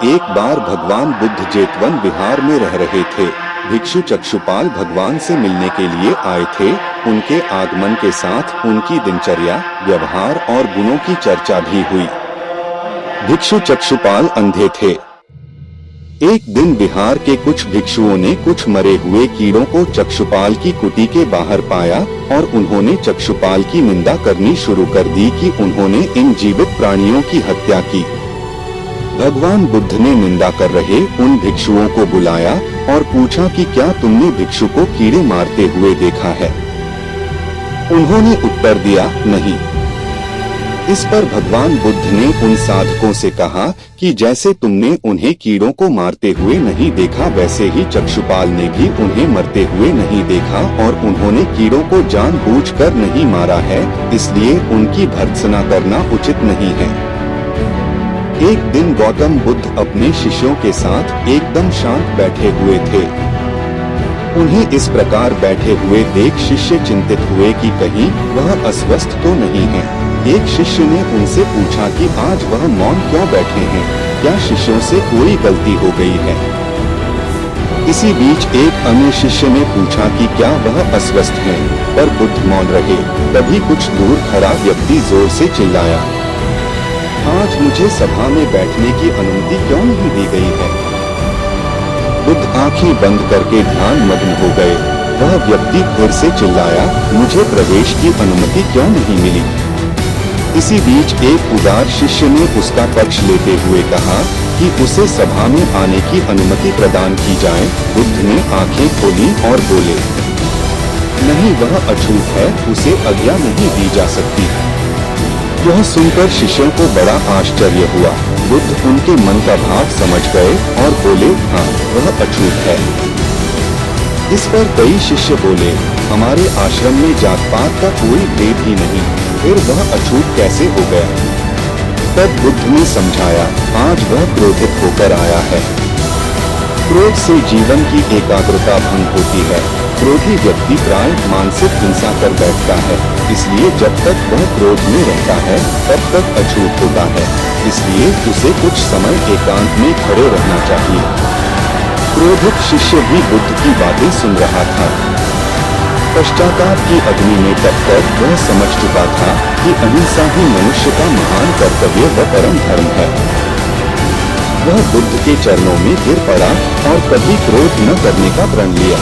एक बार भगवान बुद्ध जेतवन विहार में रह रहे थे। भिक्षु चक्षुपाल भगवान से मिलने के लिए आए थे। उनके आगमन के साथ उनकी दिनचर्या, व्यवहार और गुणों की चर्चा भी हुई। भिक्षु चक्षुपाल अंधे थे। एक दिन विहार के कुछ भिक्षुओं ने कुछ मरे हुए कीड़ों को चक्षुपाल की कुटी के बाहर पाया और उन्होंने चक्षुपाल की निंदा करनी शुरू कर दी कि उन्होंने इन जीवित प्राणियों की हत्या की। भगवान बुद्ध ने निंदा कर रहे उन भिक्षुओं को बुलाया और पूछा कि क्या तुमने भिक्षु को कीड़े मारते हुए देखा है? उन्होंने उत्तर दिया, नहीं। इस पर भगवान बुद्ध ने उन साधकों से कहा कि जैसे तुमने उन्हें कीड़ों को मारते हुए नहीं देखा, वैसे ही चक्षुपाल ने भी उन्हें मरते हुए नहीं देखा और उन्होंने कीड़ों को जानबूझकर नहीं मारा है, इसलिए उनकी भर्त्सना करना उचित नहीं है। एक दिन गौतम बुद्ध अपने शिष्यों के साथ एकदम शांत बैठे हुए थे। उन्हें इस प्रकार बैठे हुए देख शिष्य चिंतित हुए कि कहीं वह अस्वस्थ तो नहीं है। एक शिष्य ने उनसे पूछा कि आज वह मौन क्यों बैठे हैं, क्या शिष्यों से कोई गलती हो गई है? इसी बीच एक अन्य शिष्य ने पूछा कि क्या वह अस्वस्थ हैं, पर बुद्ध मौन रहे। तभी कुछ दूर खड़ा व्यक्ति जोर से चिल्लाया, आज मुझे सभा में बैठने की अनुमति क्यों नहीं दी गई है? बुद्ध आंखें बंद करके ध्यान मग्न हो गए। वह व्यक्ति फिर से चिल्लाया, मुझे प्रवेश की अनुमति क्यों नहीं मिली? इसी बीच एक उदार शिष्य ने उसका पक्ष लेते हुए कहा कि उसे सभा में आने की अनुमति प्रदान की जाए। बुद्ध ने आंखें खोली और बोले, नहीं, वह अछूत है, उसे आज्ञा नहीं दी जा सकती। यह सुनकर शिष्यों को बड़ा आश्चर्य हुआ। बुद्ध उनके मन का भाव समझ गए और बोले, हाँ, वह अछूत है। इस पर कई शिष्य बोले, हमारे आश्रम में जात पात का कोई भेद ही नहीं, फिर वह अछूत कैसे हो गया? तब बुद्ध ने समझाया, आज वह क्रोधित होकर आया है। क्रोध से जीवन की एकाग्रता भंग होती है। क्रोधी व्यक्ति प्राय मानसिक हिंसा कर बैठता है, इसलिए जब तक वह क्रोध में रहता है तब तक अछूत होता है। इसलिए उसे कुछ समय एकांत में खड़े रहना चाहिए। क्रोधित शिष्य भी बुद्ध की बातें सुन रहा था। पश्चाताप की अग्नि में तपकर वह समझ चुका था कि अहिंसा ही मनुष्य का महान कर्तव्य व परम धर्म है। वह बुद्ध के चरणों में गिर पड़ा और कभी क्रोध न करने का प्रण लिया।